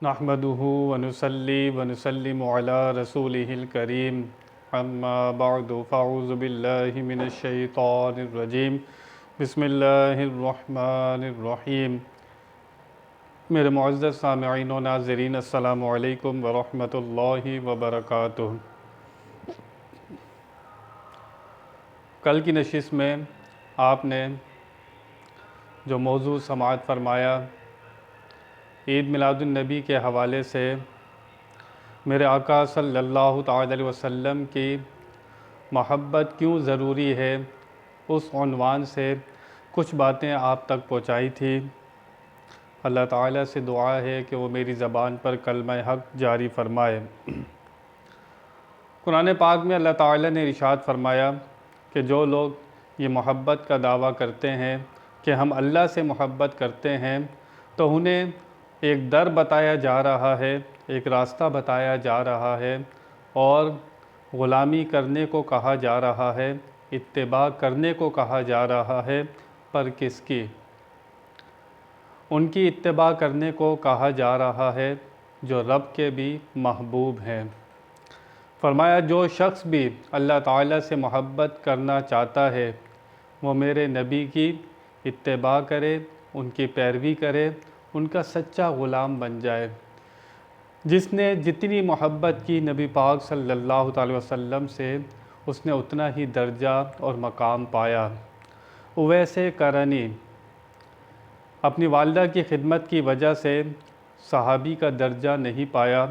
نحمده ونصلي ونسلم على رسوله الكريم اما بعد فاعوذ بالله من الشیطان الرجیم بسم اللہ الرحمن الرحیم۔ میرے معزز سامعین و ناظرین، السلام علیکم ورحمۃ اللہ وبرکاتہ۔ کل کی نشست میں آپ نے جو موضوع سماعت فرمایا، عید میلاد النبی کے حوالے سے میرے آقا صلی اللہ تعالی علیہ وسلم کی محبت کیوں ضروری ہے، اس عنوان سے کچھ باتیں آپ تک پہنچائی تھی۔ اللہ تعالیٰ سے دعا ہے کہ وہ میری زبان پر کلمہ حق جاری فرمائے۔ قرآن پاک میں اللہ تعالیٰ نے ارشاد فرمایا کہ جو لوگ یہ محبت کا دعویٰ کرتے ہیں کہ ہم اللہ سے محبت کرتے ہیں، تو انہیں ایک در بتایا جا رہا ہے، ایک راستہ بتایا جا رہا ہے، اور غلامی کرنے کو کہا جا رہا ہے، اتباع کرنے کو کہا جا رہا ہے، پر کس کی؟ ان کی اتباع کرنے کو کہا جا رہا ہے جو رب کے بھی محبوب ہیں۔ فرمایا جو شخص بھی اللہ تعالیٰ سے محبت کرنا چاہتا ہے وہ میرے نبی کی اتباع کرے، ان کی پیروی کرے، ان کا سچا غلام بن جائے۔ جس نے جتنی محبت کی نبی پاک صلی اللہ تعالی وسلم سے، اس نے اتنا ہی درجہ اور مقام پایا۔ اویس قرنی اپنی والدہ کی خدمت کی وجہ سے صحابی کا درجہ نہیں پایا،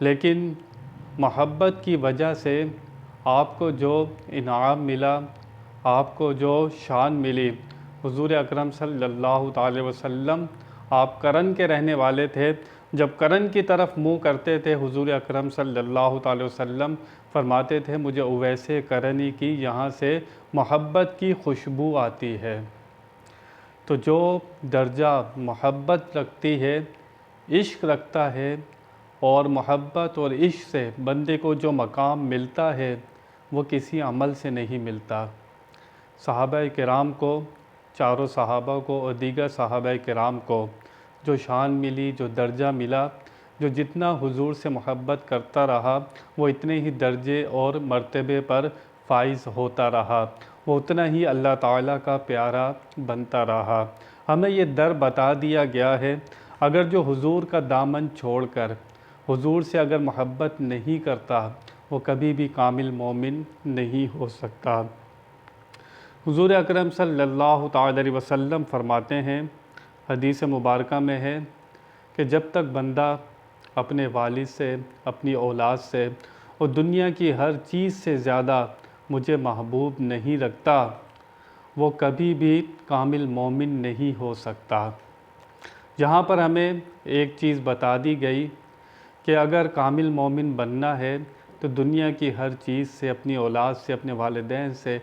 لیکن محبت کی وجہ سے آپ کو جو انعام ملا، آپ کو جو شان ملی، حضور اکرم صلی اللہ تعالی وسلم آپ کرن کے رہنے والے تھے۔ جب کرن کی طرف منہ کرتے تھے حضور اکرم صلی اللہ تعالی وسلم فرماتے تھے مجھے اویس قرنی کی یہاں سے محبت کی خوشبو آتی ہے۔ تو جو درجہ محبت رکھتی ہے، عشق رکھتا ہے، اور محبت اور عشق سے بندے کو جو مقام ملتا ہے وہ کسی عمل سے نہیں ملتا۔ صحابہ کرام کو، چاروں صحابہ کو اور دیگر صحابہ کرام کو جو شان ملی، جو درجہ ملا، جو جتنا حضور سے محبت کرتا رہا وہ اتنے ہی درجے اور مرتبے پر فائز ہوتا رہا، وہ اتنا ہی اللہ تعالیٰ کا پیارا بنتا رہا۔ ہمیں یہ در بتا دیا گیا ہے، اگر جو حضور کا دامن چھوڑ کر حضور سے اگر محبت نہیں کرتا وہ کبھی بھی کامل مومن نہیں ہو سکتا۔ حضور اکرم صلی اللہ تعالی علیہ وسلم فرماتے ہیں، حدیث مبارکہ میں ہے کہ جب تک بندہ اپنے والد سے، اپنی اولاد سے اور دنیا کی ہر چیز سے زیادہ مجھے محبوب نہیں رکھتا وہ کبھی بھی کامل مومن نہیں ہو سکتا۔ یہاں پر ہمیں ایک چیز بتا دی گئی کہ اگر کامل مومن بننا ہے تو دنیا کی ہر چیز سے، اپنی اولاد سے، اپنے والدین سے،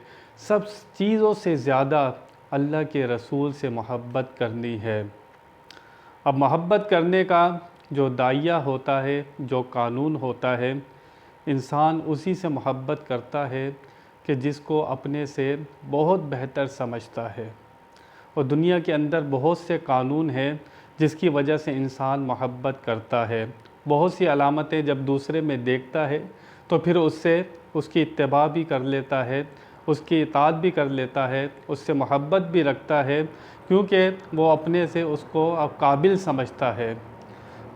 سب چیزوں سے زیادہ اللہ کے رسول سے محبت کرنی ہے۔ اب محبت کرنے کا جو داعیہ ہوتا ہے، جو قانون ہوتا ہے، انسان اسی سے محبت کرتا ہے کہ جس کو اپنے سے بہت بہتر سمجھتا ہے۔ اور دنیا کے اندر بہت سے قانون ہیں جس کی وجہ سے انسان محبت کرتا ہے۔ بہت سی علامتیں جب دوسرے میں دیکھتا ہے تو پھر اس سے اس کی اتباع بھی کر لیتا ہے، اس کی اطاعت بھی کر لیتا ہے، اس سے محبت بھی رکھتا ہے، کیونکہ وہ اپنے سے اس کو قابل سمجھتا ہے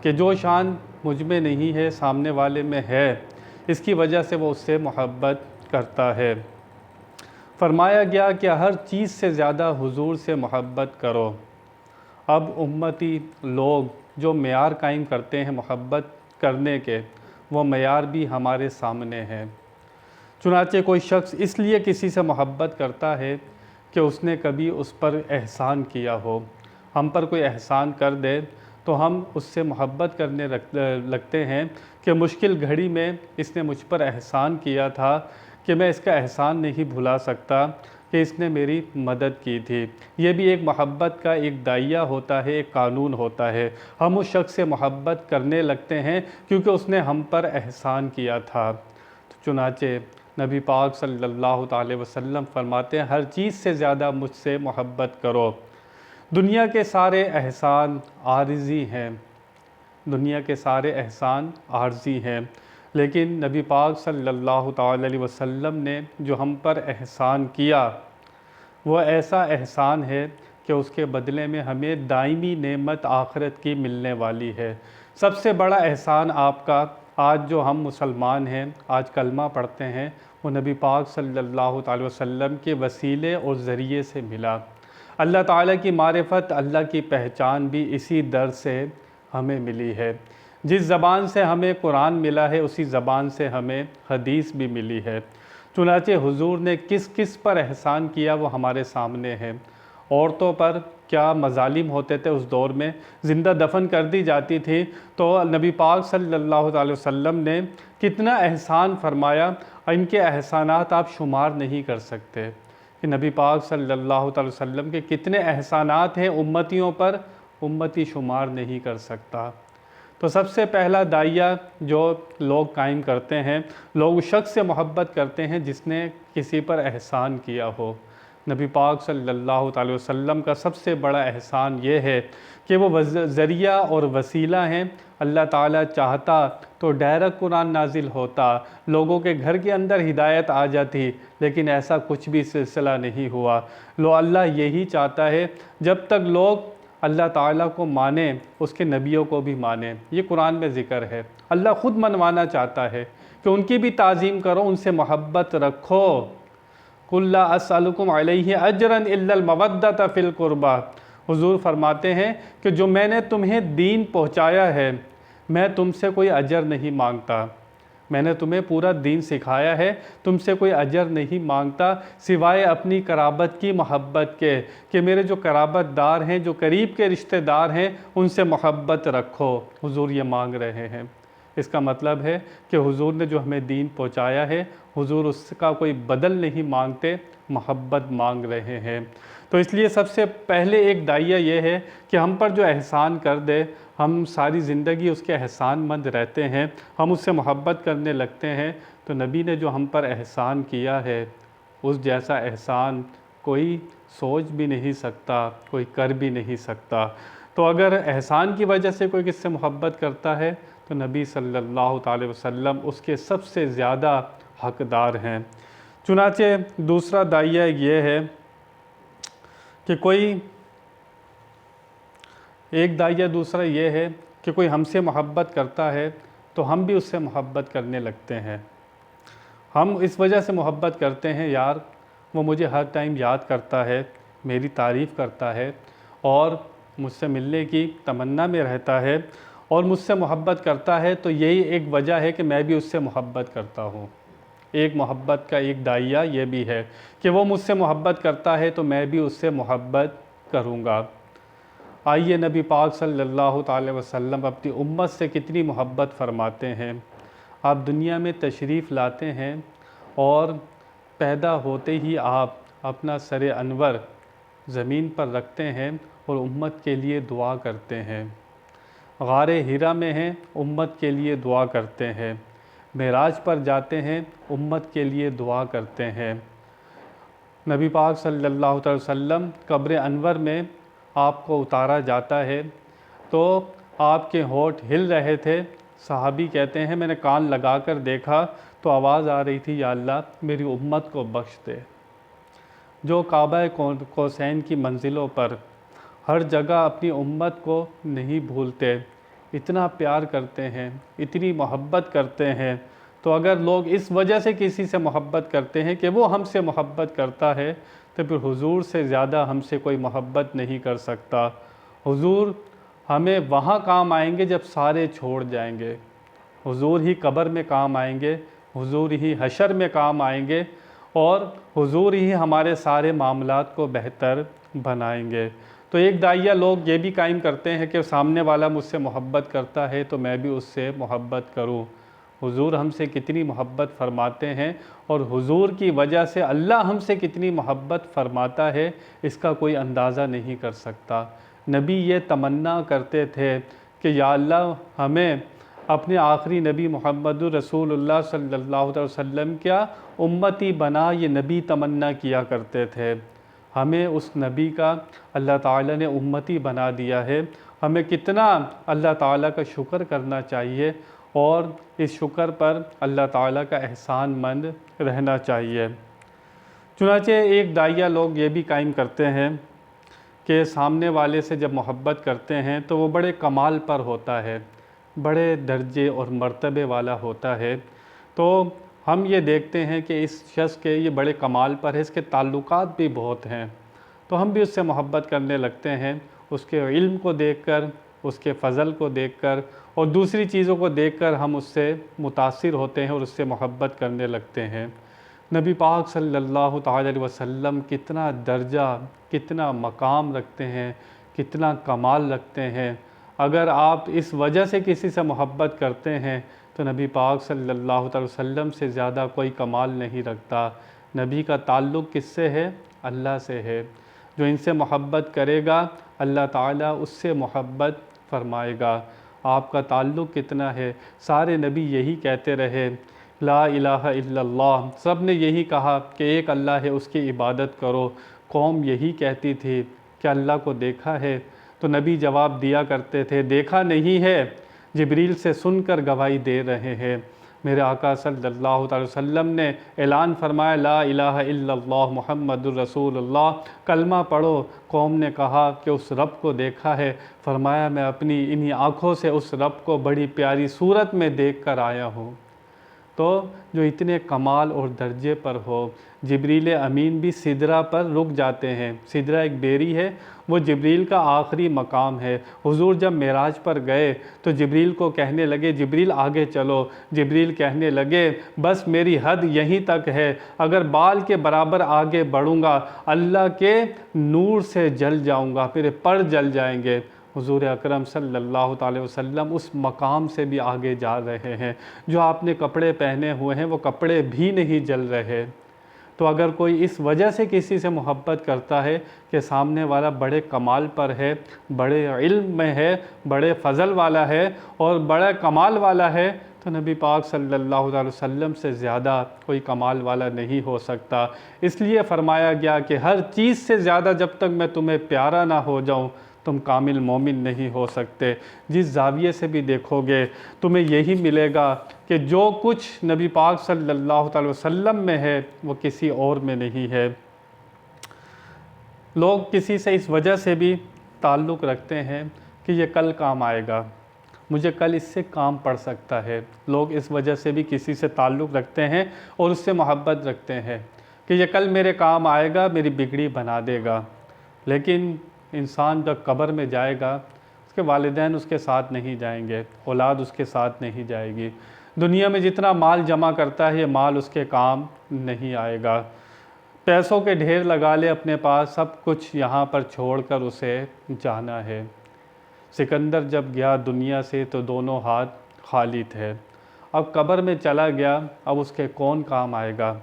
کہ جو شان مجھ میں نہیں ہے سامنے والے میں ہے، اس کی وجہ سے وہ اس سے محبت کرتا ہے۔ فرمایا گیا کہ ہر چیز سے زیادہ حضور سے محبت کرو۔ اب امتی لوگ جو معیار قائم کرتے ہیں محبت کرنے کے، وہ معیار بھی ہمارے سامنے ہیں۔ چنانچہ کوئی شخص اس لیے کسی سے محبت کرتا ہے کہ اس نے کبھی اس پر احسان کیا ہو۔ ہم پر کوئی احسان کر دے تو ہم اس سے محبت کرنے لگتے ہیں کہ مشکل گھڑی میں اس نے مجھ پر احسان کیا تھا کہ میں اس کا احسان نہیں بھلا سکتا کہ اس نے میری مدد کی تھی۔ یہ بھی ایک محبت کا ایک داعیہ ہوتا ہے، ایک قانون ہوتا ہے۔ ہم اس شخص سے محبت کرنے لگتے ہیں کیونکہ اس نے ہم پر احسان کیا تھا۔ چنانچہ نبی پاک صلی اللہ تعالی وسلم فرماتے ہیں ہر چیز سے زیادہ مجھ سے محبت کرو۔ دنیا کے سارے احسان عارضی ہیں، دنیا کے سارے احسان عارضی ہیں، لیکن نبی پاک صلی اللہ تعالی علیہ وسلم نے جو ہم پر احسان کیا وہ ایسا احسان ہے کہ اس کے بدلے میں ہمیں دائمی نعمت آخرت کی ملنے والی ہے۔ سب سے بڑا احسان آپ کا آج جو ہم مسلمان ہیں، آج کلمہ پڑھتے ہیں، وہ نبی پاک صلی اللہ تعالی وسلم کے وسیلے اور ذریعے سے ملا۔ اللہ تعالیٰ کی معرفت، اللہ کی پہچان بھی اسی در سے ہمیں ملی ہے۔ جس زبان سے ہمیں قرآن ملا ہے اسی زبان سے ہمیں حدیث بھی ملی ہے۔ چنانچہ حضور نے کس کس پر احسان کیا وہ ہمارے سامنے ہے۔ عورتوں پر کیا مظالم ہوتے تھے اس دور میں، زندہ دفن کر دی جاتی تھی، تو نبی پاک صلی اللہ علیہ وسلم نے کتنا احسان فرمایا، ان کے احسانات آپ شمار نہیں کر سکتے کہ نبی پاک صلی اللہ علیہ وسلم کے کتنے احسانات ہیں امتیوں پر، امتی شمار نہیں کر سکتا۔ تو سب سے پہلا داعیہ جو لوگ قائم کرتے ہیں، لوگ اس شخص سے محبت کرتے ہیں جس نے کسی پر احسان کیا ہو۔ نبی پاک صلی اللہ علیہ وسلم کا سب سے بڑا احسان یہ ہے کہ وہ ذریعہ اور وسیلہ ہیں۔ اللہ تعالیٰ چاہتا تو ڈائریکٹ قرآن نازل ہوتا، لوگوں کے گھر کے اندر ہدایت آ جاتی، لیکن ایسا کچھ بھی سلسلہ نہیں ہوا۔ اللہ یہی چاہتا ہے جب تک لوگ اللہ تعالیٰ کو مانیں، اس کے نبیوں کو بھی مانیں۔ یہ قرآن میں ذکر ہے۔ اللہ خود منوانا چاہتا ہے کہ ان کی بھی تعظیم کرو، ان سے محبت رکھو۔ قُلْ لَا أَسْأَلُكُمْ عَلَيْهِ أَجْرًا إِلَّا الْمَوَدَّةَ فِي الْقُرْبَى۔ حضور فرماتے ہیں کہ جو میں نے تمہیں دین پہنچایا ہے، میں تم سے کوئی اجر نہیں مانگتا۔ میں نے تمہیں پورا دین سکھایا ہے، تم سے کوئی اجر نہیں مانگتا سوائے اپنی قرابت کی محبت کے، کہ میرے جو قرابت دار ہیں، جو قریب کے رشتہ دار ہیں، ان سے محبت رکھو۔ حضور یہ مانگ رہے ہیں۔ اس کا مطلب ہے کہ حضور نے جو ہمیں دین پہنچایا ہے، حضور اس کا کوئی بدل نہیں مانگتے، محبت مانگ رہے ہیں۔ تو اس لیے سب سے پہلے ایک داعیہ یہ ہے کہ ہم پر جو احسان کر دے، ہم ساری زندگی اس کے احسان مند رہتے ہیں، ہم اس سے محبت کرنے لگتے ہیں۔ تو نبی نے جو ہم پر احسان کیا ہے، اس جیسا احسان کوئی سوچ بھی نہیں سکتا، کوئی کر بھی نہیں سکتا۔ تو اگر احسان کی وجہ سے کوئی کس سے محبت کرتا ہے تو نبی صلی اللہ تعالی وسلم اس کے سب سے زیادہ حقدار ہیں۔ چنانچہ دوسرا داعیہ یہ ہے کہ ایک داعیہ دوسرا یہ ہے کہ کوئی ہم سے محبت کرتا ہے تو ہم بھی اس سے محبت کرنے لگتے ہیں۔ ہم اس وجہ سے محبت کرتے ہیں، یار وہ مجھے ہر ٹائم یاد کرتا ہے، میری تعریف کرتا ہے اور مجھ سے ملنے کی تمنا میں رہتا ہے اور مجھ سے محبت کرتا ہے، تو یہی ایک وجہ ہے کہ میں بھی اس سے محبت کرتا ہوں۔ ایک محبت کا ایک داعیہ یہ بھی ہے کہ وہ مجھ سے محبت کرتا ہے تو میں بھی اس سے محبت کروں گا۔ آئیے نبی پاک صلی اللہ تعالی وسلم اپنی امت سے کتنی محبت فرماتے ہیں۔ آپ دنیا میں تشریف لاتے ہیں اور پیدا ہوتے ہی آپ اپنا سر انور زمین پر رکھتے ہیں اور امت کے لیے دعا کرتے ہیں۔ غار حرا میں ہیں، امت کے لیے دعا کرتے ہیں۔ معراج پر جاتے ہیں، امت کے لیے دعا کرتے ہیں۔ نبی پاک صلی اللہ علیہ وسلم قبر انور میں آپ کو اتارا جاتا ہے تو آپ کے ہونٹ ہل رہے تھے۔ صحابی کہتے ہیں میں نے کان لگا کر دیکھا تو آواز آ رہی تھی، یا اللہ میری امت کو بخش دے۔ جو کعبہ قوسین کی منزلوں پر ہر جگہ اپنی امت کو نہیں بھولتے، اتنا پیار کرتے ہیں، اتنی محبت کرتے ہیں، تو اگر لوگ اس وجہ سے کسی سے محبت کرتے ہیں کہ وہ ہم سے محبت کرتا ہے، تو پھر حضور سے زیادہ ہم سے کوئی محبت نہیں کر سکتا۔ حضور ہمیں وہاں کام آئیں گے جب سارے چھوڑ جائیں گے، حضور ہی قبر میں کام آئیں گے، حضور ہی حشر میں کام آئیں گے، اور حضور ہی ہمارے سارے معاملات کو بہتر بنائیں گے۔ تو ایک داعیہ لوگ یہ بھی قائم کرتے ہیں کہ سامنے والا مجھ سے محبت کرتا ہے تو میں بھی اس سے محبت کروں۔ حضور ہم سے کتنی محبت فرماتے ہیں اور حضور کی وجہ سے اللہ ہم سے کتنی محبت فرماتا ہے، اس کا کوئی اندازہ نہیں کر سکتا۔ نبی یہ تمنا کرتے تھے کہ یا اللہ ہمیں اپنے آخری نبی محمد رسول اللہ صلی اللہ علیہ وسلم کیا امتی بنا، یہ نبی تمنا کیا کرتے تھے۔ ہمیں اس نبی کا اللہ تعالیٰ نے امتی بنا دیا ہے، ہمیں کتنا اللہ تعالیٰ کا شکر کرنا چاہیے اور اس شکر پر اللہ تعالیٰ کا احسان مند رہنا چاہیے۔ چنانچہ ایک داعیہ لوگ یہ بھی قائم کرتے ہیں کہ سامنے والے سے جب محبت کرتے ہیں تو وہ بڑے کمال پر ہوتا ہے، بڑے درجے اور مرتبے والا ہوتا ہے۔ تو ہم یہ دیکھتے ہیں کہ اس شخص کے یہ بڑے کمال پر ہے، اس کے تعلقات بھی بہت ہیں، تو ہم بھی اس سے محبت کرنے لگتے ہیں، اس کے علم کو دیکھ کر، اس کے فضل کو دیکھ کر اور دوسری چیزوں کو دیکھ کر ہم اس سے متاثر ہوتے ہیں اور اس سے محبت کرنے لگتے ہیں۔ نبی پاک صلی اللہ تعالی علیہ وسلم کتنا درجہ، کتنا مقام رکھتے ہیں، کتنا کمال رکھتے ہیں۔ اگر آپ اس وجہ سے کسی سے محبت کرتے ہیں تو نبی پاک صلی اللہ تعالی وسلم سے زیادہ کوئی کمال نہیں رکھتا۔ نبی کا تعلق کس سے ہے؟ اللہ سے ہے۔ جو ان سے محبت کرے گا اللہ تعالیٰ اس سے محبت فرمائے گا۔ آپ کا تعلق کتنا ہے؟ سارے نبی یہی کہتے رہے، لا الہ الا اللہ، سب نے یہی کہا کہ ایک اللہ ہے، اس کی عبادت کرو۔ قوم یہی کہتی تھی کہ اللہ کو دیکھا ہے؟ تو نبی جواب دیا کرتے تھے، دیکھا نہیں ہے، جبریل سے سن کر گواہی دے رہے ہیں۔ میرے آقا صلی اللہ تعالی وسلم نے اعلان فرمایا، لا الہ الا اللہ محمد الرسول اللہ، کلمہ پڑھو۔ قوم نے کہا کہ اس رب کو دیکھا ہے؟ فرمایا میں اپنی انہی آنکھوں سے اس رب کو بڑی پیاری صورت میں دیکھ کر آیا ہوں۔ تو جو اتنے کمال اور درجے پر ہو، جبریل امین بھی سدرہ پر رک جاتے ہیں۔ سدرہ ایک بیری ہے، وہ جبریل کا آخری مقام ہے۔ حضور جب معراج پر گئے تو جبریل کو کہنے لگے، جبریل آگے چلو۔ جبریل کہنے لگے، بس میری حد یہیں تک ہے، اگر بال کے برابر آگے بڑھوں گا اللہ کے نور سے جل جاؤں گا، میرے پر جل جائیں گے۔ حضور اکرم صلی اللہ تعالی وسلم اس مقام سے بھی آگے جا رہے ہیں۔ جو آپ نے کپڑے پہنے ہوئے ہیں وہ کپڑے بھی نہیں جل رہے۔ تو اگر کوئی اس وجہ سے کسی سے محبت کرتا ہے کہ سامنے والا بڑے کمال پر ہے، بڑے علم میں ہے، بڑے فضل والا ہے اور بڑا کمال والا ہے، تو نبی پاک صلی اللہ علیہ وسلم سے زیادہ کوئی کمال والا نہیں ہو سکتا۔ اس لیے فرمایا گیا کہ ہر چیز سے زیادہ جب تک میں تمہیں پیارا نہ ہو جاؤں تم کامل مومن نہیں ہو سکتے۔ جس زاویے سے بھی دیکھو گے تمہیں یہی ملے گا کہ جو کچھ نبی پاک صلی اللہ تعالی وسلم میں ہے وہ کسی اور میں نہیں ہے۔ لوگ کسی سے اس وجہ سے بھی تعلق رکھتے ہیں کہ یہ کل کام آئے گا، مجھے کل اس سے کام پڑ سکتا ہے۔ لوگ اس وجہ سے بھی کسی سے تعلق رکھتے ہیں اور اس سے محبت رکھتے ہیں کہ یہ کل میرے کام آئے گا، میری بگڑی بنا دے گا۔ لیکن انسان جب قبر میں جائے گا اس کے والدین اس کے ساتھ نہیں جائیں گے، اولاد اس کے ساتھ نہیں جائے گی۔ دنیا میں جتنا مال جمع کرتا ہے یہ مال اس کے کام نہیں آئے گا۔ پیسوں کے ڈھیر لگا لے اپنے پاس، سب کچھ یہاں پر چھوڑ کر اسے جانا ہے۔ سکندر جب گیا دنیا سے تو دونوں ہاتھ خالی تھے، اب قبر میں چلا گیا، اب اس کے کون کام آئے گا؟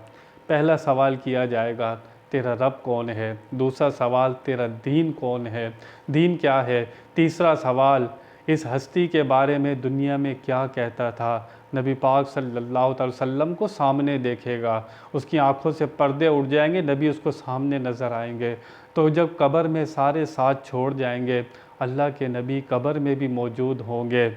پہلا سوال کیا جائے گا، تیرا رب کون ہے؟ دوسرا سوال، تیرا دین کون ہے؟ دین کیا ہے؟ تیسرا سوال، اس ہستی کے بارے میں دنیا میں کیا کہتا تھا؟ نبی پاک صلی اللہ تعالی وسلم کو سامنے دیکھے گا، اس کی آنکھوں سے پردے اٹھ جائیں گے، نبی اس کو سامنے نظر آئیں گے۔ تو جب قبر میں سارے ساتھ چھوڑ جائیں گے، اللہ کے نبی قبر میں بھی موجود ہوں گے۔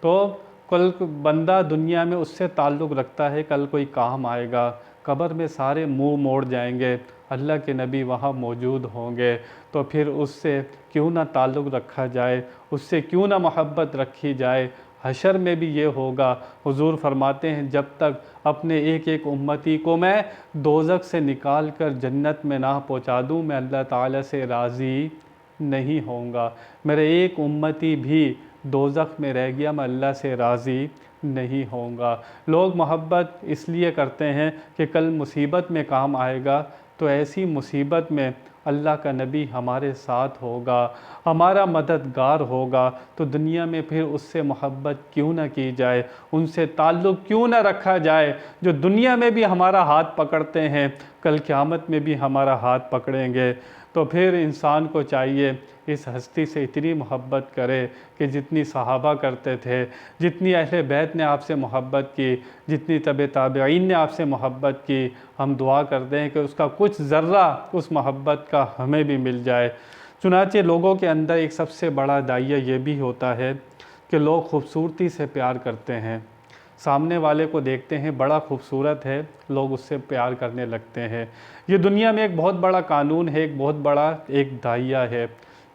تو کل بندہ دنیا میں اس سے تعلق رکھتا ہے کل کوئی کام آئے گا، قبر میں سارے منہ موڑ جائیں گے، اللہ کے نبی وہاں موجود ہوں گے، تو پھر اس سے کیوں نہ تعلق رکھا جائے، اس سے کیوں نہ محبت رکھی جائے۔ حشر میں بھی یہ ہوگا۔ حضور فرماتے ہیں جب تک اپنے ایک ایک امتی کو میں دوزخ سے نکال کر جنت میں نہ پہنچا دوں میں اللہ تعالیٰ سے راضی نہیں ہوں گا۔ میرے ایک امتی بھی دوزخ میں رہ گیا، میں اللہ سے راضی نہیں ہوں گا۔ لوگ محبت اس لیے کرتے ہیں کہ کل مصیبت میں کام آئے گا، تو ایسی مصیبت میں اللہ کا نبی ہمارے ساتھ ہوگا، ہمارا مددگار ہوگا، تو دنیا میں پھر اس سے محبت کیوں نہ کی جائے، ان سے تعلق کیوں نہ رکھا جائے جو دنیا میں بھی ہمارا ہاتھ پکڑتے ہیں، کل قیامت میں بھی ہمارا ہاتھ پکڑیں گے۔ تو پھر انسان کو چاہیے اس ہستی سے اتنی محبت کرے کہ جتنی صحابہ کرتے تھے، جتنی اہل بیت نے آپ سے محبت کی، جتنی تابعین نے آپ سے محبت کی، ہم دعا کرتے ہیں کہ اس کا کچھ ذرہ اس محبت کا ہمیں بھی مل جائے۔ چنانچہ لوگوں کے اندر ایک سب سے بڑا داعیہ یہ بھی ہوتا ہے کہ لوگ خوبصورتی سے پیار کرتے ہیں، سامنے والے کو دیکھتے ہیں بڑا خوبصورت ہے، لوگ اس سے پیار کرنے لگتے ہیں۔ یہ دنیا میں ایک بہت بڑا قانون ہے، ایک بہت بڑا ایک داعیہ ہے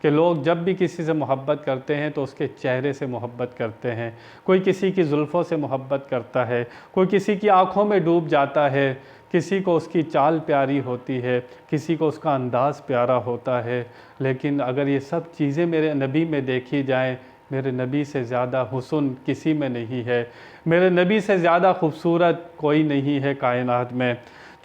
کہ لوگ جب بھی کسی سے محبت کرتے ہیں تو اس کے چہرے سے محبت کرتے ہیں، کوئی کسی کی زلفوں سے محبت کرتا ہے، کوئی کسی کی آنکھوں میں ڈوب جاتا ہے، کسی کو اس کی چال پیاری ہوتی ہے، کسی کو اس کا انداز پیارا ہوتا ہے۔ لیکن اگر یہ سب چیزیں میرے نبی میں دیکھی جائیں، میرے نبی سے زیادہ حسن کسی میں نہیں ہے، میرے نبی سے زیادہ خوبصورت کوئی نہیں ہے کائنات میں۔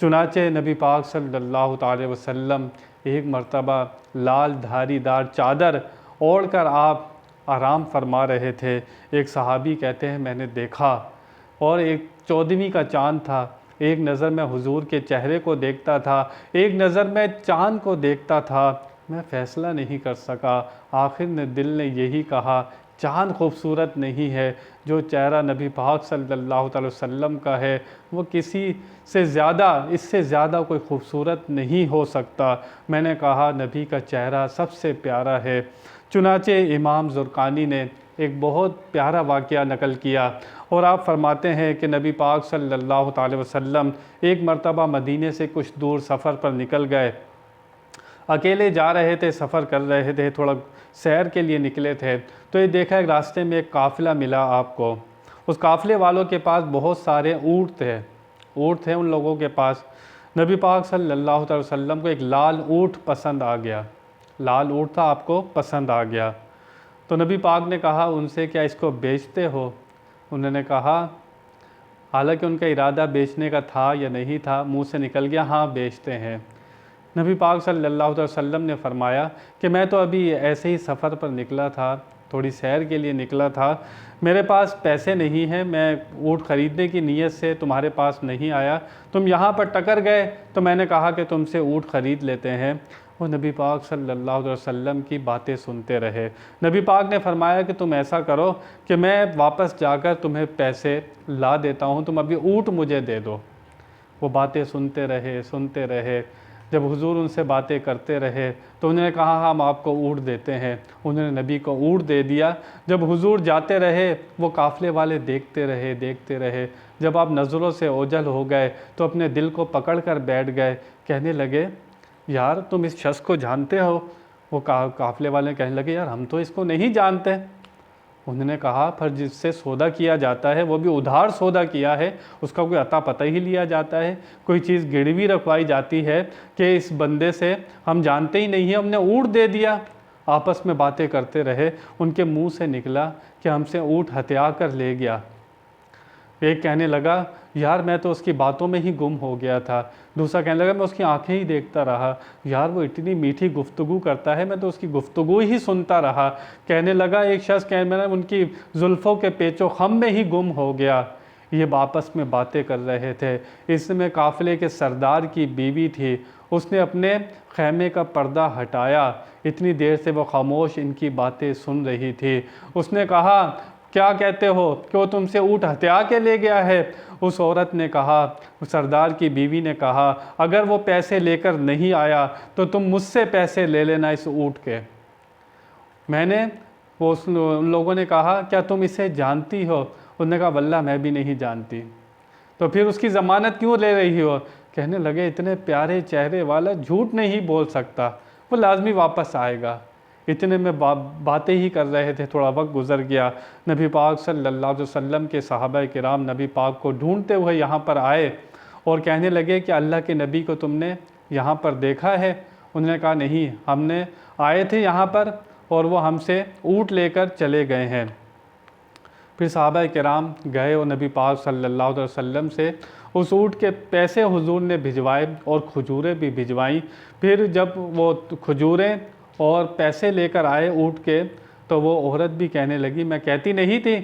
چنانچہ نبی پاک صلی اللہ تعالی وسلم ایک مرتبہ لال دھاری دار چادر اوڑھ کر آپ آرام فرما رہے تھے۔ ایک صحابی کہتے ہیں میں نے دیکھا اور ایک 14ویں کا چاند تھا، ایک نظر میں حضور کے چہرے کو دیکھتا تھا، ایک نظر میں چاند کو دیکھتا تھا، میں فیصلہ نہیں کر سکا۔ آخر میں دل نے یہی کہا چاند خوبصورت نہیں ہے، جو چہرہ نبی پاک صلی اللہ علیہ وسلم کا ہے وہ کسی سے زیادہ، اس سے زیادہ کوئی خوبصورت نہیں ہو سکتا۔ میں نے کہا نبی کا چہرہ سب سے پیارا ہے۔ چنانچہ امام زرقانی نے ایک بہت پیارا واقعہ نقل کیا اور آپ فرماتے ہیں کہ نبی پاک صلی اللہ تعالی وسلم ایک مرتبہ مدینے سے کچھ دور سفر پر نکل گئے، اکیلے جا رہے تھے، سفر کر رہے تھے، تھوڑا سیر کے لیے نکلے تھے، تو یہ دیکھا ایک راستے میں ایک قافلہ ملا آپ کو۔ اس قافلے والوں کے پاس بہت سارے اونٹ تھے ان لوگوں کے پاس۔ نبی پاک صلی اللہ علیہ وسلم کو ایک لال اونٹ پسند آ گیا، لال اونٹ تھا، آپ کو پسند آ گیا۔ تو نبی پاک نے کہا ان سے کیا اس کو بیچتے ہو؟ انہوں نے کہا، حالانکہ ان کا ارادہ بیچنے کا تھا یا نہیں تھا، منہ سے نکل گیا ہاں بیچتے ہیں۔ نبی پاک صلی اللہ علیہ وسلم نے فرمایا کہ میں تو ابھی ایسے ہی سفر پر نکلا تھا، تھوڑی سیر کے لیے نکلا تھا، میرے پاس پیسے نہیں ہیں، میں اونٹ خریدنے کی نیت سے تمہارے پاس نہیں آیا، تم یہاں پر ٹکر گئے تو میں نے کہا کہ تم سے اونٹ خرید لیتے ہیں۔ وہ نبی پاک صلی اللہ علیہ وسلم کی باتیں سنتے رہے۔ نبی پاک نے فرمایا کہ تم ایسا کرو کہ میں واپس جا کر تمہیں پیسے لا دیتا ہوں، تم ابھی اونٹ مجھے دے دو۔ وہ باتیں سنتے رہے۔ جب حضور ان سے باتیں کرتے رہے تو انہوں نے کہا ہم آپ کو اونٹ دیتے ہیں۔ انہوں نے نبی کو اونٹ دے دیا۔ جب حضور جاتے رہے وہ قافلے والے دیکھتے رہے۔ جب آپ نظروں سے اوجھل ہو گئے تو اپنے دل کو پکڑ کر بیٹھ گئے، کہنے لگے یار تم اس شخص کو جانتے ہو؟ وہ قافلے والے کہنے لگے یار ہم تو اس کو نہیں جانتے۔ انہوں نے کہا پھر جس سے سودا کیا جاتا ہے وہ بھی ادھار سودا کیا ہے، اس کا کوئی عطا پتہ ہی لیا جاتا ہے، کوئی چیز گروی رکھوائی جاتی ہے کہ اس بندے سے ہم جانتے ہی نہیں ہیں، ہم نے اونٹ دے دیا۔ آپس میں باتیں کرتے رہے، ان کے منہ سے نکلا کہ ہم سے اونٹ ہتھیا کر لے گیا۔ ایک کہنے لگا یار میں تو اس کی باتوں میں ہی گم ہو گیا تھا، دوسرا کہنے لگا میں اس کی آنکھیں ہی دیکھتا رہا، یار وہ اتنی میٹھی گفتگو کرتا ہے میں تو اس کی گفتگو ہی سنتا رہا۔ کہنے لگا ایک شخص میں ان کی زلفوں کے پیچ و خم میں ہی گم ہو گیا۔ یہ آپس میں باتیں کر رہے تھے۔ اس میں قافلے کے سردار کی بیوی تھی، اس نے اپنے خیمے کا پردہ ہٹایا، اتنی دیر سے وہ خاموش ان کی باتیں سن رہی تھی۔ اس نے کہا کیا کہتے ہو کہ وہ تم سے اونٹ ہتھیا کے لے گیا ہے؟ اس عورت نے کہا، سردار کی بیوی نے کہا اگر وہ پیسے لے کر نہیں آیا تو تم مجھ سے پیسے لے لینا اس اونٹ کے۔ ان لوگوں نے کہا کیا تم اسے جانتی ہو؟ انہوں نے کہا واللہ میں بھی نہیں جانتی۔ تو پھر اس کی ضمانت کیوں لے رہی ہو؟ کہنے لگے اتنے پیارے چہرے والا جھوٹ نہیں بول سکتا، وہ لازمی واپس آئے گا۔ اتنے میں باتیں ہی کر رہے تھے، تھوڑا وقت گزر گیا، نبی پاک صلی اللہ علیہ وسلم کے صحابہ کرام نبی پاک کو ڈھونڈتے ہوئے یہاں پر آئے اور کہنے لگے کہ اللہ کے نبی کو تم نے یہاں پر دیکھا ہے؟ انہوں نے کہا نہیں، ہم نے آئے تھے یہاں پر اور وہ ہم سے اونٹ لے کر چلے گئے ہیں۔ پھر صحابہ کرام گئے اور نبی پاک صلی اللہ علیہ وسلم سے اس اونٹ کے پیسے حضور نے بھجوائے اور کھجوریں بھی بھجوائیں۔ پھر جب وہ کھجوریں اور پیسے لے کر آئے اونٹ کے تو وہ عورت بھی کہنے لگی میں کہتی نہیں تھی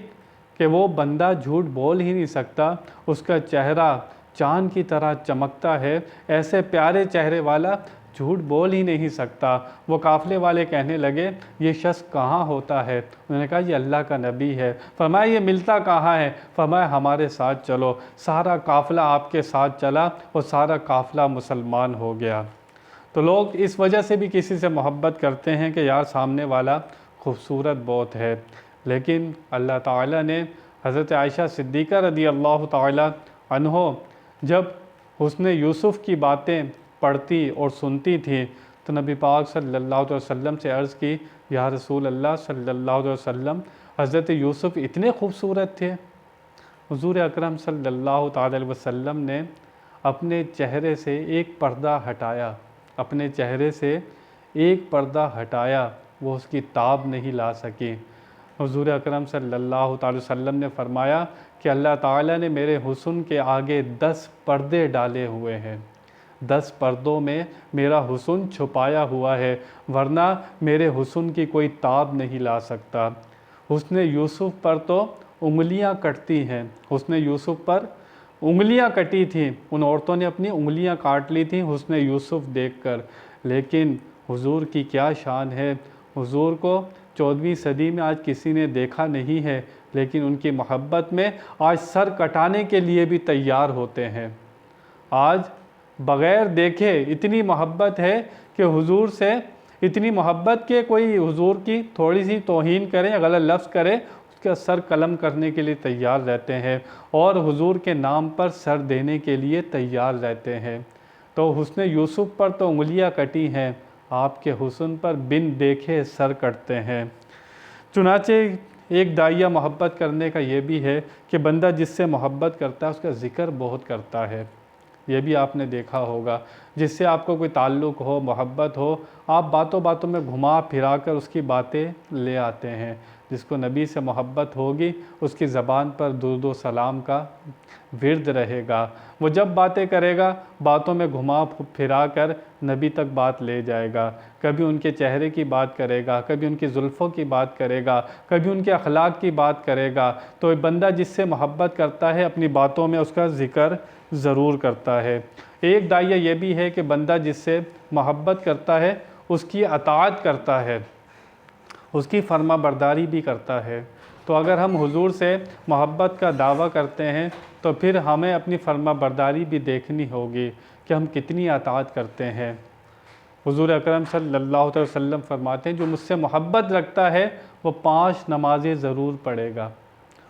کہ وہ بندہ جھوٹ بول ہی نہیں سکتا، اس کا چہرہ چاند کی طرح چمکتا ہے، ایسے پیارے چہرے والا جھوٹ بول ہی نہیں سکتا۔ وہ قافلے والے کہنے لگے یہ شخص کہاں ہوتا ہے؟ انہوں نے کہا یہ اللہ کا نبی ہے۔ فرمایا یہ ملتا کہاں ہے؟ فرمایا ہمارے ساتھ چلو۔ سارا قافلہ آپ کے ساتھ چلا اور سارا قافلہ مسلمان ہو گیا۔ تو لوگ اس وجہ سے بھی کسی سے محبت کرتے ہیں کہ یار سامنے والا خوبصورت بہت ہے، لیکن اللہ تعالیٰ نے حضرت عائشہ صدیقہ رضی اللہ تعالیٰ عنہ جب حسن یوسف کی باتیں پڑھتی اور سنتی تھیں تو نبی پاک صلی اللہ علیہ وسلم سے عرض کی، یا رسول اللہ صلی اللہ علیہ وسلم، حضرت یوسف اتنے خوبصورت تھے؟ حضور اکرم صلی اللہ تعالی علیہ وسلم نے اپنے چہرے سے ایک پردہ ہٹایا، اپنے چہرے سے ایک پردہ ہٹایا، وہ اس کی تاب نہیں لا سکی۔ حضور اکرم صلی اللہ تعالی وسلم نے فرمایا کہ اللہ تعالیٰ نے میرے حسن کے آگے 10 پردے ڈالے ہوئے ہیں، 10 پردوں میں میرا حسن چھپایا ہوا ہے، ورنہ میرے حسن کی کوئی تاب نہیں لا سکتا۔ حسن یوسف پر تو انگلیاں کٹتی ہیں، حسن یوسف پر انگلیاں کٹی تھیں، ان عورتوں نے اپنی انگلیاں کاٹ لی تھیں حسن یوسف دیکھ کر، لیکن حضور کی کیا شان ہے۔ حضور کو 14ویں صدی میں آج کسی نے دیکھا نہیں ہے، لیکن ان کی محبت میں آج سر کٹانے کے لیے بھی تیار ہوتے ہیں۔ آج بغیر دیکھے اتنی محبت ہے کہ حضور سے اتنی محبت کہ کوئی حضور کی تھوڑی سی توہین کرے یا غلط لفظ کرے اس کا سر قلم کرنے کے لیے تیار رہتے ہیں، اور حضور کے نام پر سر دینے کے لیے تیار رہتے ہیں۔ تو حسن یوسف پر تو انگلیاں کٹی ہیں، آپ کے حسن پر بن دیکھے سر کٹتے ہیں۔ چنانچہ ایک داعیہ محبت کرنے کا یہ بھی ہے کہ بندہ جس سے محبت کرتا ہے اس کا ذکر بہت کرتا ہے۔ یہ بھی آپ نے دیکھا ہوگا، جس سے آپ کو کوئی تعلق ہو، محبت ہو، آپ باتوں باتوں میں گھما پھرا کر اس کی باتیں لے آتے ہیں۔ جس کو نبی سے محبت ہوگی اس کی زبان پر درود و سلام کا ورد رہے گا، وہ جب باتیں کرے گا باتوں میں گھما پھرا کر نبی تک بات لے جائے گا، کبھی ان کے چہرے کی بات کرے گا، کبھی ان کی زلفوں کی بات کرے گا، کبھی ان کے اخلاق کی بات کرے گا۔ تو بندہ جس سے محبت کرتا ہے اپنی باتوں میں اس کا ذکر ضرور کرتا ہے۔ ایک داعیہ یہ بھی ہے کہ بندہ جس سے محبت کرتا ہے اس کی اطاعت کرتا ہے، اس کی فرما برداری بھی کرتا ہے۔ تو اگر ہم حضور سے محبت کا دعویٰ کرتے ہیں تو پھر ہمیں اپنی فرما برداری بھی دیکھنی ہوگی کہ ہم کتنی اطاعت کرتے ہیں۔ حضور اکرم صلی اللہ علیہ وسلم فرماتے ہیں جو مجھ سے محبت رکھتا ہے وہ 5 نمازیں ضرور پڑھے گا۔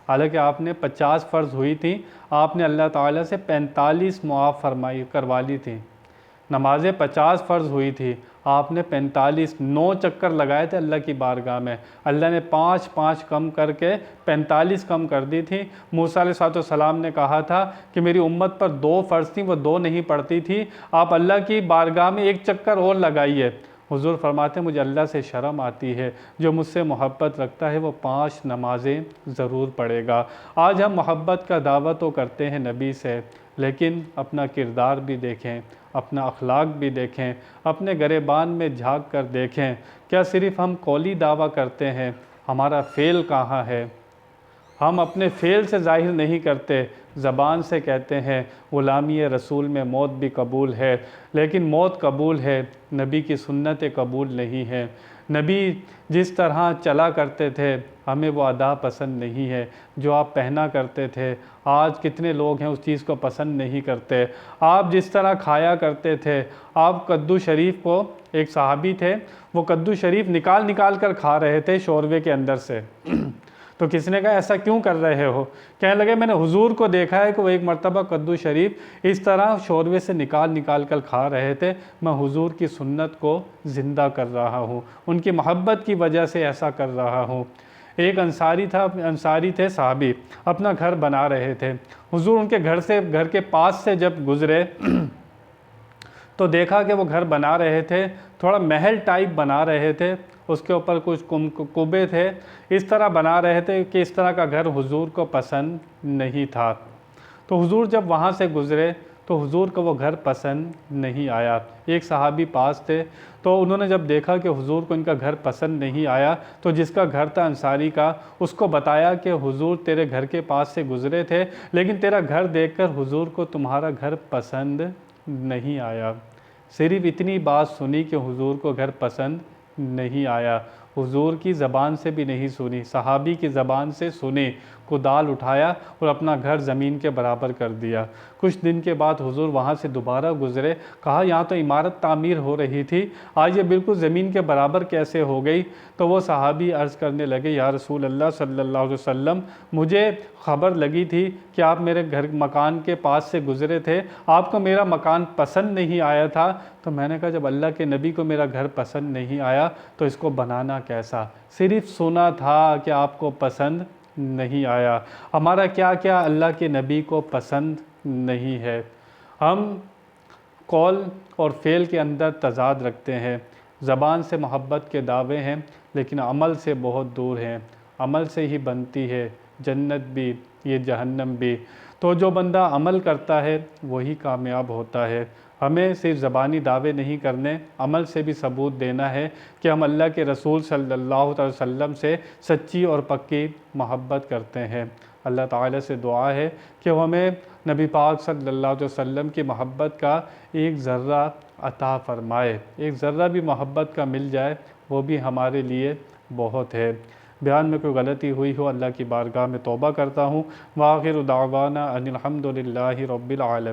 حالانکہ آپ نے 50 فرض ہوئی تھیں، آپ نے اللہ تعالیٰ سے 45 معاف کروا لی تھیں۔ نمازیں 50 فرض ہوئی تھی، آپ نے 45 9 چکر لگائے تھے اللہ کی بارگاہ میں، اللہ نے 5 کم کر کے 45 کم کر دی تھی۔ موسیٰ علیہ السلام نے کہا تھا کہ میری امت پر 2 فرض تھیں، وہ 2 نہیں پڑھتی تھی، آپ اللہ کی بارگاہ میں 1 چکر اور لگائیے۔ حضور فرماتے ہیں مجھے اللہ سے شرم آتی ہے، جو مجھ سے محبت رکھتا ہے وہ 5 نمازیں ضرور پڑھے گا۔ آج ہم محبت کا دعویٰ تو کرتے ہیں نبی سے، لیکن اپنا کردار بھی دیکھیں، اپنا اخلاق بھی دیکھیں، اپنے گریبان میں جھانک کر دیکھیں، کیا صرف ہم قولی دعویٰ کرتے ہیں؟ ہمارا فعل کہاں ہے؟ ہم اپنے فعل سے ظاہر نہیں کرتے، زبان سے کہتے ہیں غلامی رسول میں موت بھی قبول ہے، لیکن موت قبول ہے، نبی کی سنتیں قبول نہیں ہیں۔ نبی جس طرح چلا کرتے تھے ہمیں وہ ادا پسند نہیں ہے، جو آپ پہنا کرتے تھے آج کتنے لوگ ہیں اس چیز کو پسند نہیں کرتے۔ آپ جس طرح کھایا کرتے تھے، آپ کدو شریف کو، ایک صحابی تھے وہ کدو شریف نکال کر کھا رہے تھے شوربے کے اندر سے، تو کسی نے کہا ایسا کیوں کر رہے ہو؟ کہنے لگے میں نے حضور کو دیکھا ہے کہ وہ ایک مرتبہ کدو شریف اس طرح شوربے سے نکال کر کھا رہے تھے، میں حضور کی سنت کو زندہ کر رہا ہوں، ان کی محبت کی وجہ سے ایسا کر رہا ہوں۔ ایک انصاری تھے صحابی، اپنا گھر بنا رہے تھے، حضور ان کے گھر کے پاس سے جب گزرے تو دیکھا کہ وہ گھر بنا رہے تھے، تھوڑا محل ٹائپ بنا رہے تھے، اس کے اوپر کچھ کبے تھے، اس طرح بنا رہے تھے کہ اس طرح کا گھر حضور کو پسند نہیں تھا۔ تو حضور جب وہاں سے گزرے تو حضور کو وہ گھر پسند نہیں آیا۔ ایک صحابی پاس تھے، تو انہوں نے جب دیکھا کہ حضور کو ان کا گھر پسند نہیں آیا تو جس کا گھر تھا انصاری کا، اس کو بتایا کہ حضور تیرے گھر کے پاس سے گزرے تھے، لیکن تیرا گھر دیکھ کر حضور کو تمہارا گھر پسند نہیں آیا۔ صرف اتنی بات سنی کہ حضور کو گھر پسند نہیں آیا، حضور کی زبان سے بھی نہیں سنی، صحابی کی زبان سے سنی، کدال اٹھایا اور اپنا گھر زمین کے برابر کر دیا۔ کچھ دن کے بعد حضور وہاں سے دوبارہ گزرے، کہا یہاں تو عمارت تعمیر ہو رہی تھی، آج یہ بالکل زمین کے برابر کیسے ہو گئی؟ تو وہ صحابی عرض کرنے لگے، یا رسول اللہ صلی اللہ علیہ وسلم، مجھے خبر لگی تھی کہ آپ میرے گھر مکان کے پاس سے گزرے تھے، آپ کو میرا مکان پسند نہیں آیا تھا۔ تو میں نے کہا جب اللہ کے نبی کو میرا گھر پسند نہیں آیا تو اس کو بنانا کیسا؟ صرف سنا تھا کہ آپ کو پسند نہیں آیا۔ ہمارا کیا کیا اللہ کے نبی کو پسند نہیں ہے۔ ہم قول اور فعل کے اندر تضاد رکھتے ہیں، زبان سے محبت کے دعوے ہیں لیکن عمل سے بہت دور ہیں۔ عمل سے ہی بنتی ہے جنت بھی، یہ جہنم بھی۔ تو جو بندہ عمل کرتا ہے وہی کامیاب ہوتا ہے۔ ہمیں صرف زبانی دعوے نہیں کرنے، عمل سے بھی ثبوت دینا ہے کہ ہم اللہ کے رسول صلی اللہ علیہ وسلم سے سچی اور پکی محبت کرتے ہیں۔ اللہ تعالیٰ سے دعا ہے کہ وہ ہمیں نبی پاک صلی اللہ علیہ وسلم کی محبت کا ایک ذرہ عطا فرمائے۔ ایک ذرہ بھی محبت کا مل جائے وہ بھی ہمارے لیے بہت ہے۔ بیان میں کوئی غلطی ہوئی ہو اللہ کی بارگاہ میں توبہ کرتا ہوں۔ وآخر دعوانا ان الحمد للہ رب العالمین۔